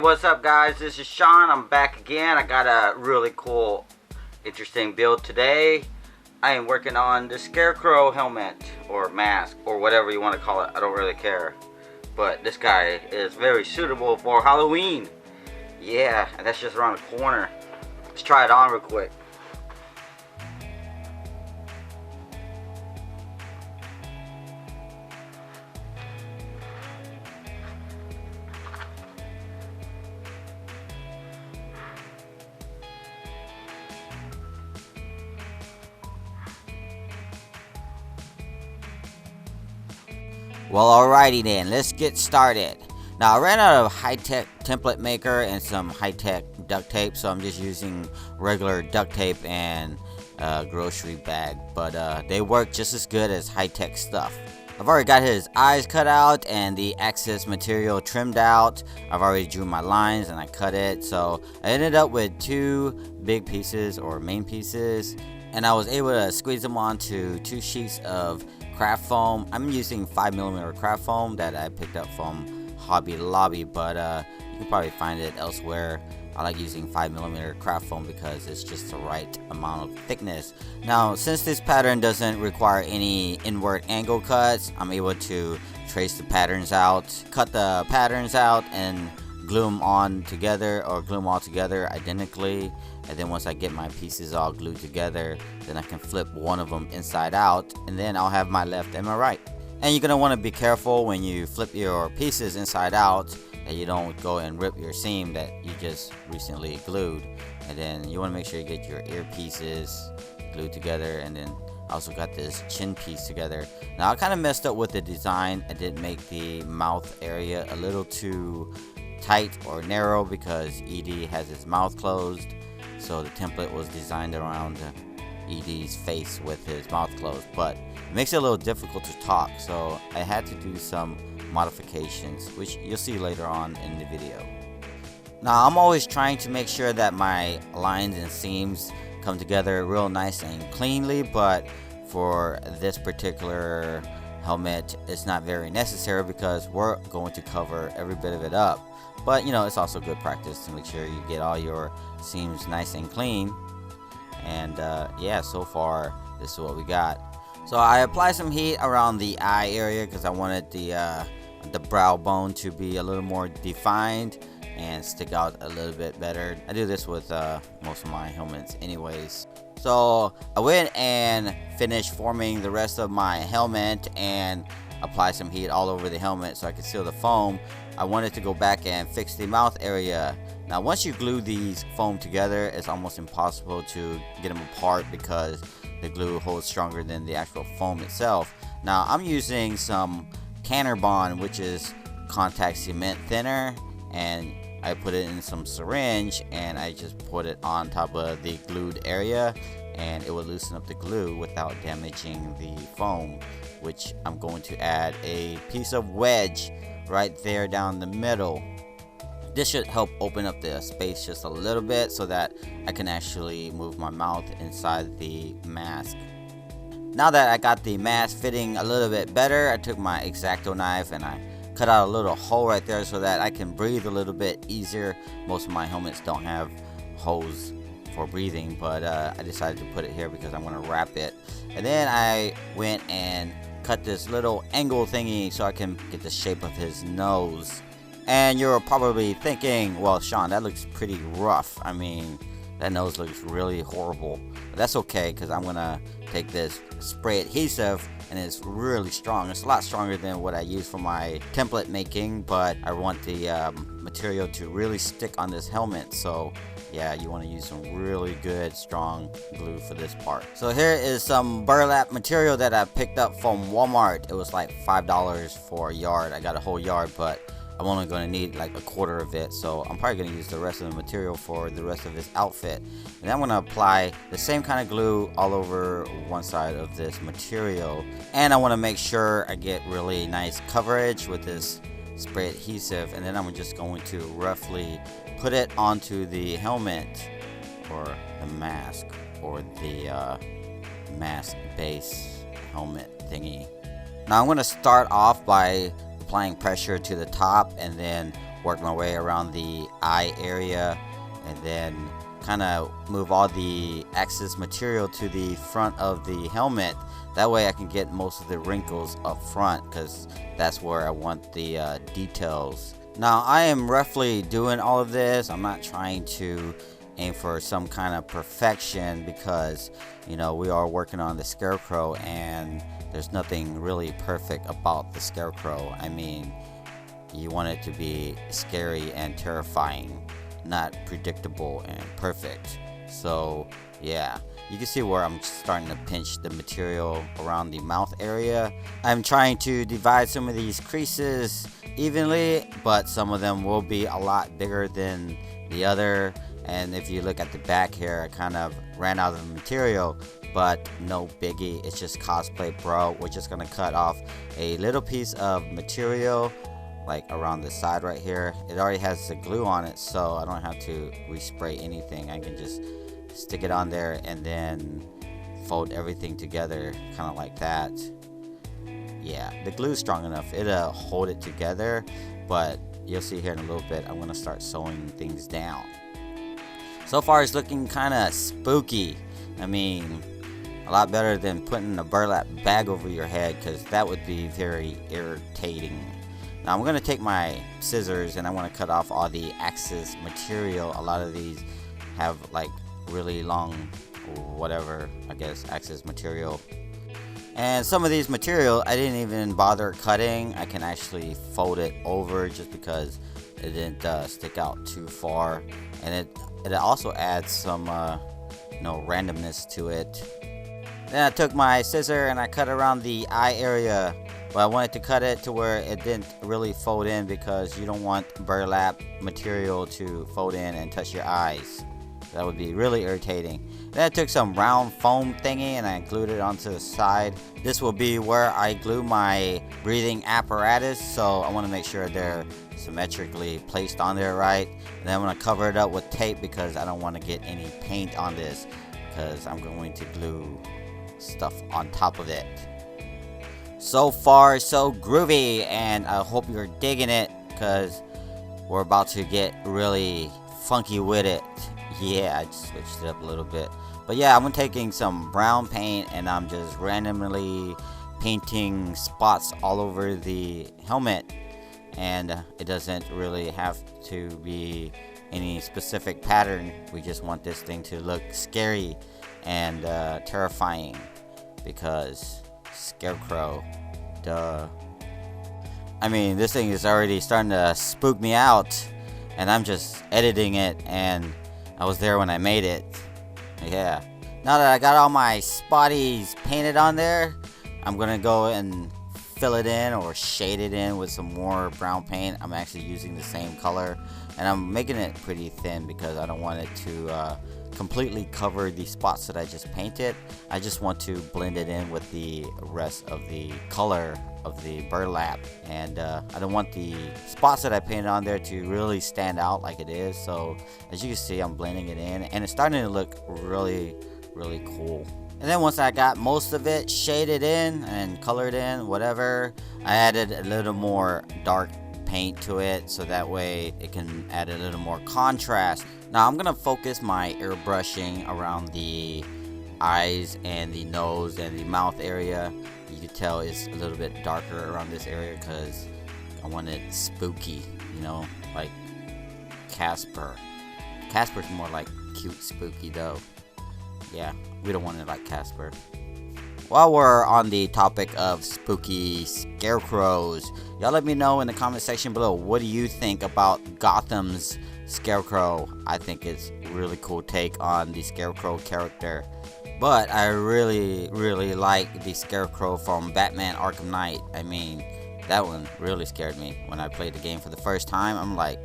What's up, guys? This is Sean. I'm back again. I got a really cool, interesting build today. I am working on the Scarecrow helmet or mask or whatever you want to call it. I don't really care. But this guy is very suitable for Halloween. Yeah, and that's just around the corner. Let's try it on real quick. Well, alrighty then, let's get started. Now, I ran out of high-tech template maker and some high-tech duct tape, so I'm just using regular duct tape and a grocery bag, but they work just as good as high-tech stuff. I've already got his eyes cut out and the excess material trimmed out. I've already drew my lines and I cut it, so I ended up with two big pieces or main pieces, and I was able to squeeze them onto two sheets of craft foam. I'm using 5mm craft foam that I picked up from Hobby Lobby, but you can probably find it elsewhere. I like using 5mm craft foam because it's just the right amount of thickness. Now, since this pattern doesn't require any inward angle cuts, I'm able to trace the patterns out, cut the patterns out, and glue them on together, or glue them all together identically. And then once I get my pieces all glued together, then I can flip one of them inside out, and then I'll have my left and my right. And you're gonna want to be careful when you flip your pieces inside out that you don't go and rip your seam that you just recently glued. And then you want to make sure you get your ear pieces glued together, and then I also got this chin piece together. Now, I kind of messed up with the design. I did make the mouth area a little too tight or narrow because ED has his mouth closed, so the template was designed around ED's face with his mouth closed, but it makes it a little difficult to talk, so I had to do some modifications, which you'll see later on in the video. Now, I'm always trying to make sure that my lines and seams come together real nice and cleanly, but for this particular helmet it's not very necessary because we're going to cover every bit of it up. But you know, it's also good practice to make sure you get all your seams nice and clean. And yeah, so far this is what we got. So I applied some heat around the eye area because I wanted the brow bone to be a little more defined and stick out a little bit better. I do this with most of my helmets anyways. So I went and finished forming the rest of my helmet and apply some heat all over the helmet so I could seal the foam. I wanted to go back and fix the mouth area. Now, once you glue these foam together, it's almost impossible to get them apart because the glue holds stronger than the actual foam itself. Now, I'm using some Canner Bond, which is contact cement thinner, and I put it in some syringe and I just put it on top of the glued area, and it will loosen up the glue without damaging the foam, which I'm going to add a piece of wedge right there down the middle. This should help open up the space just a little bit so that I can actually move my mouth inside the mask. Now that I got the mask fitting a little bit better, I took my X-Acto knife and I cut out a little hole right there so that I can breathe a little bit easier. Most of my helmets don't have holes for breathing, but I decided to put it here because I'm going to wrap it. And then I went and cut this little angle thingy so I can get the shape of his nose. And you're probably thinking, well, Sean, that looks pretty rough. I mean, that nose looks really horrible. But that's okay because I'm gonna take this spray adhesive, and it's really strong. It's a lot stronger than what I use for my template making, but I want the material to really stick on this helmet. So yeah, you want to use some really good strong glue for this part. So here is some burlap material that I picked up from Walmart. It was like $5 for a yard. I got a whole yard, but I'm only going to need like a quarter of it, so I'm probably going to use the rest of the material for the rest of this outfit. And I'm going to apply the same kind of glue all over one side of this material, and I want to make sure I get really nice coverage with this spray adhesive. And then I'm just going to roughly put it onto the helmet or the mask or the mask base helmet thingy. Now I'm going to start off by applying pressure to the top and then work my way around the eye area, and then kind of move all the excess material to the front of the helmet. That way I can get most of the wrinkles up front, because that's where I want the details. Now I am roughly doing all of this. I'm not trying to aim for some kind of perfection, because you know, we are working on the Scarecrow and there's nothing really perfect about the Scarecrow. I mean, you want it to be scary and terrifying, not predictable and perfect. So yeah, you can see where I'm starting to pinch the material around the mouth area. I'm trying to divide some of these creases evenly, but some of them will be a lot bigger than the other. And if you look at the back here, I kind of ran out of the material, but no biggie, it's just cosplay, bro. We're just gonna cut off a little piece of material like around the side right here. It already has the glue on it, so I don't have to respray anything. I can just stick it on there and then fold everything together, kind of like that. Yeah, the glue's strong enough, it'll hold it together, but you'll see here in a little bit I'm gonna start sewing things down. So far it's looking kind of spooky. I mean, a lot better than putting a burlap bag over your head, because that would be very irritating. Now I'm going to take my scissors and I want to cut off all the excess material. A lot of these have like really long, whatever, I guess, excess material. And some of these material I didn't even bother cutting. I can actually fold it over just because it didn't stick out too far. And it also adds some randomness to it. Then I took my scissor and I cut around the eye area, but I wanted to cut it to where it didn't really fold in, because you don't want burlap material to fold in and touch your eyes. That would be really irritating. Then I took some round foam thingy and I glued it onto the side. This will be where I glue my breathing apparatus, so I want to make sure they're symmetrically placed on there right. And then I'm going to cover it up with tape, because I don't want to get any paint on this, because I'm going to glue stuff on top of it. So far so groovy, and I hope you're digging it, because we're about to get really funky with it. Yeah, I just switched it up a little bit. But yeah, I'm taking some brown paint and I'm just randomly painting spots all over the helmet. And it doesn't really have to be any specific pattern. We just want this thing to look scary and terrifying, because Scarecrow, duh. I mean, this thing is already starting to spook me out, and I'm just editing it, and I was there when I made it. Yeah. Now that I got all my spotties painted on there, I'm gonna go and fill it in or shade it in with some more brown paint. I'm actually using the same color, and I'm making it pretty thin because I don't want it to completely cover the spots that I just painted. I just want to blend it in with the rest of the color of the burlap, and I don't want the spots that I painted on there to really stand out like it is. So as you can see, I'm blending it in, and it's starting to look really cool. And then once I got most of it shaded in and colored in, whatever, I added a little more dark paint to it, so that way it can add a little more contrast. Now I'm gonna focus my airbrushing around the eyes and the nose and the mouth area. You can tell it's a little bit darker around this area because I want it spooky, you know, like Casper. Casper's more like cute spooky though. Yeah, we don't want it like Casper. While we're on the topic of spooky scarecrows, y'all let me know in the comment section below, what do you think about Gotham's Scarecrow? I think it's a really cool take on the Scarecrow character. But I really like the Scarecrow from Batman Arkham Knight. I mean, that one really scared me when I played the game for the first time. I'm like,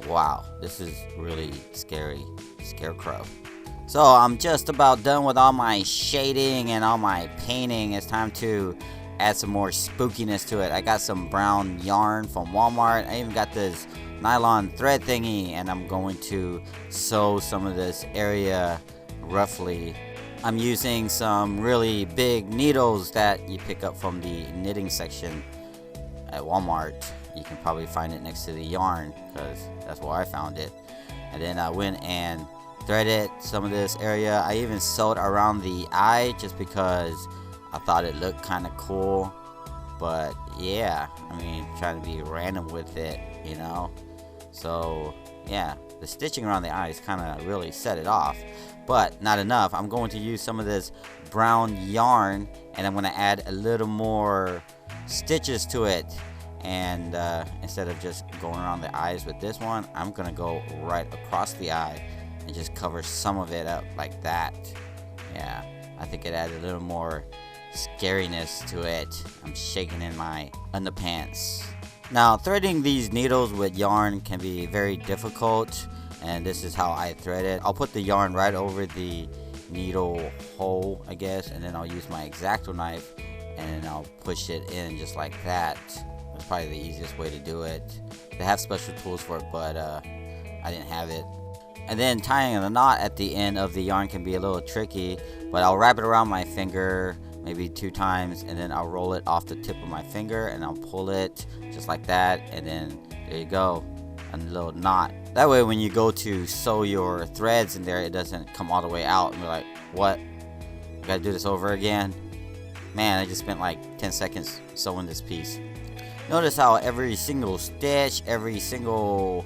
wow, this is really scary Scarecrow. So I'm just about done with all my shading and all my painting. It's time to add some more spookiness to it. I got some brown yarn from Walmart. I even got this nylon thread thingy, and I'm going to sew some of this area roughly. I'm using some really big needles that you pick up from the knitting section at Walmart. you can probably find it next to the yarn, because that's where I found it. And then I went and threaded some of this area. I even sewed around the eye just because I thought it looked kind of cool. But yeah, I mean, trying to be random with it, you know. So yeah, the stitching around the eyes kind of really set it off, but not enough. I'm going to use some of this brown yarn, and I'm going to add a little more stitches to it. And instead of just going around the eyes with this one, I'm going to go right across the eye and just cover some of it up like that. Yeah, I think it added a little more scariness to it. I'm shaking in my underpants. Now, threading these needles with yarn can be very difficult, and this is how I thread it. I'll put the yarn right over the needle hole, I guess, and then I'll use my X-Acto knife and then I'll push it in just like that. That's probably the easiest way to do it. They have special tools for it, but I didn't have it. And then tying a knot at the end of the yarn can be a little tricky, but I'll wrap it around my finger maybe 2 times, and then I'll roll it off the tip of my finger and I'll pull it just like that, and then there you go, a little knot. That way when you go to sew your threads in there, it doesn't come all the way out and be like, what? I gotta do this over again? Man, I just spent like 10 seconds sewing this piece. Notice how every single stitch, every single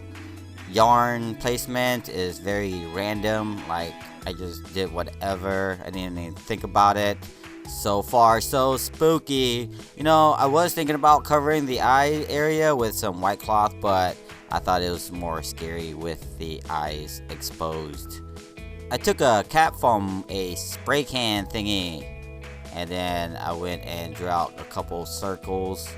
yarn placement is very random. Like, I just did whatever. I didn't even think about it. So far, so spooky. You know, I was thinking about covering the eye area with some white cloth, but I thought it was more scary with the eyes exposed. I took a cap from a spray can thingy, and then I went and drew out a couple circles,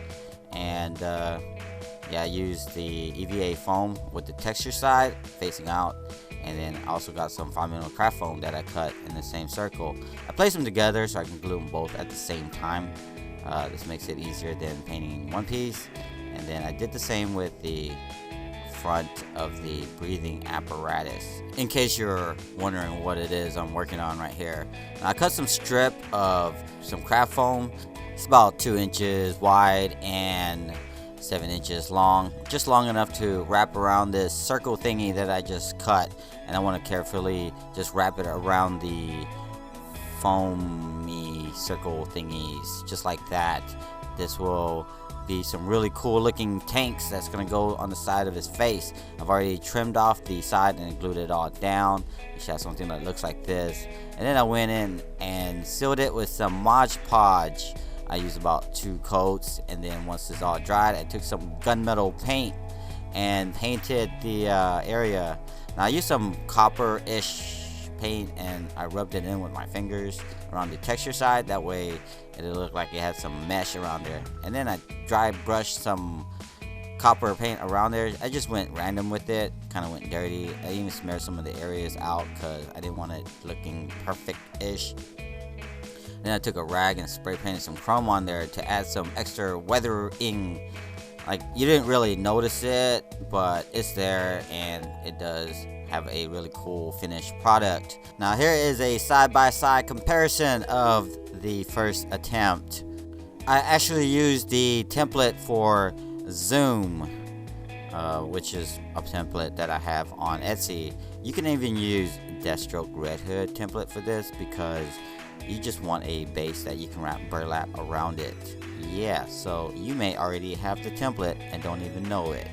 and yeah, I used the EVA foam with the texture side facing out, and then I also got some 5mm craft foam that I cut in the same circle. I placed them together so I can glue them both at the same time. This makes it easier than painting one piece. And then I did the same with the front of the breathing apparatus, in case you're wondering what it is I'm working on right here. Now, I cut some strip of some craft foam. It's about 2 inches wide and 7 inches long, just long enough to wrap around this circle thingy that I just cut, and I want to carefully just wrap it around the foamy circle thingies just like that. This will be some really cool looking tanks that's gonna go on the side of his face. I've already trimmed off the side and glued it all down. You should have something that looks like this, and then I went in and sealed it with some Mod Podge. I used about 2 coats, and then once it's all dried, I took some gunmetal paint and painted the area. Now I used some copper-ish paint and I rubbed it in with my fingers around the texture side. That way it'll look like it had some mesh around there. And then I dry brushed some copper paint around there. I just went random with it, kind of went dirty. I even smeared some of the areas out because I didn't want it looking perfect-ish. Then I took a rag and spray painted some chrome on there to add some extra weathering. Like, you didn't really notice it, but it's there, and it does have a really cool finished product. Now here is a side-by-side comparison of the first attempt. I actually used the template for Zoom, which is a template that I have on Etsy. You can even use Deathstroke Red Hood template for this because you just want a base that you can wrap burlap around it. Yeah, so you may already have the template and don't even know it.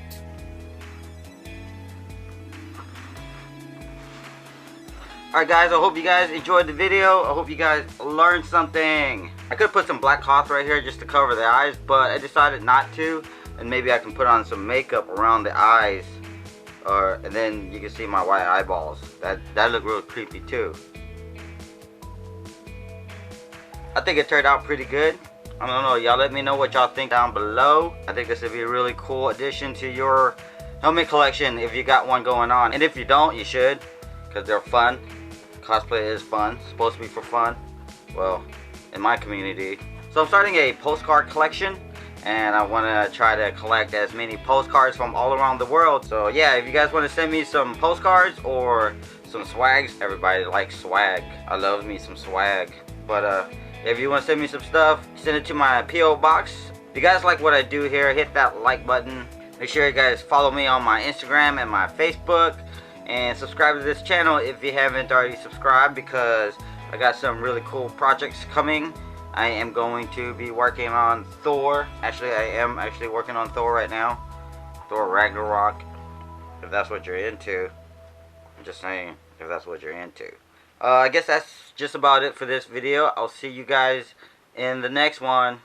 Alright guys, I hope you guys enjoyed the video. I hope you guys learned something. I could put some black cloth right here just to cover the eyes, but I decided not to. And maybe I can put on some makeup around the eyes. And then you can see my white eyeballs. That look real creepy too. I think it turned out pretty good. I don't know, y'all let me know what y'all think down below. I think this would be a really cool addition to your helmet collection if you got one going on. And if you don't, you should, because they're fun. Cosplay is fun. It's supposed to be for fun. Well, in my community. So I'm starting a postcard collection, and I want to try to collect as many postcards from all around the world. So yeah, if you guys want to send me some postcards or some swags, everybody likes swag. I love me some swag. But if you want to send me some stuff, send it to my P.O. Box, you guys like what I do here, hit that like button. Make sure you guys follow me on my Instagram and my Facebook, and subscribe to this channel if you haven't already subscribed, because I got some really cool projects coming. I am going to be working on Thor. Actually, I am actually working on Thor right now. Thor Ragnarok, if that's what you're into. I'm just saying, if that's what you're into. I guess that's just about it for this video. I'll see you guys in the next one.